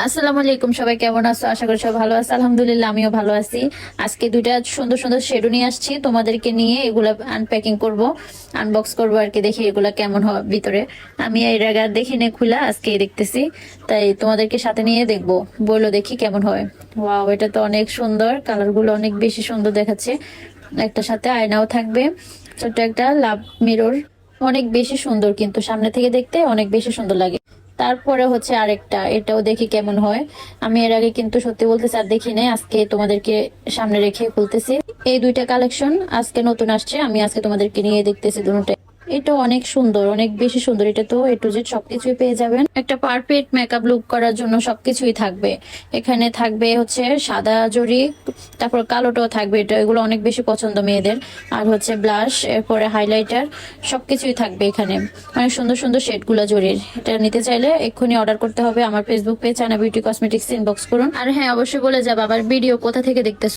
আসসালামু আলাইকুম, সবাই কেমন আছো? আশা করি সবাই ভালো আছে। আলহামদুলিল্লাহ, আমিও ভালো আছি। আজকে দুইটা সুন্দর সুন্দর শেডও নিয়ে আসছি তোমাদেরকে নিয়ে, এগুলা আনপ্যাকিং করব, আনবক্স করব আর কি। দেখি এগুলা কেমন হয় ভিতরে। আমি এর আগে আর দেখিনি, খুলা আজকে দেখতেছি, তাই তোমাদেরকে সাথে নিয়ে দেখবো। বললো দেখি কেমন হয়। ওয়াও, এটা তো অনেক সুন্দর, কালার গুলো অনেক বেশি সুন্দর দেখাচ্ছে। একটা সাথে আয়নাও থাকবে, ছোট্ট একটা লাভ মিরর। অনেক বেশি সুন্দর, কিন্তু সামনে থেকে দেখতে অনেক বেশি সুন্দর লাগে। তারপরে হচ্ছে আরেকটা, এটাও দেখি কেমন হয়। আমি এর আগে কিন্তু সত্যি বলতেছি আর দেখি নাই, আজকে তোমাদেরকে সামনে রেখে খুলতেছি। এই দুইটা কালেকশন আজকে নতুন আসছে, আমি আজকে তোমাদেরকে নিয়ে দেখতেছি দুটোটাই। এটা অনেক সুন্দর, অনেক বেশি সুন্দর। এটা তো এ টু জেড সবকিছুই পেয়ে যাবেন। একটা পারফেক্ট মেকআপ লুক করার জন্য সবকিছুই থাকবে। এখানে থাকবে হচ্ছে সাদা জরি, তারপর কালোটাও থাকবে। এটা এগুলো অনেক বেশি পছন্দ মেয়েদের। আর হচ্ছে ব্লাশ, এরপরে হাইলাইটার, সবকিছুই থাকবে এখানে। অনেক সুন্দর সুন্দর শেডগুলো জরির। এটা নিতে চাইলে এক্ষুনি অর্ডার করতে হবে। আমার Facebook page China beauty cosmetics inbox করুন। আর হ্যাঁ, অবশ্যই বলে যাবো আবার ভিডিও কোথা থেকে দেখতেছো।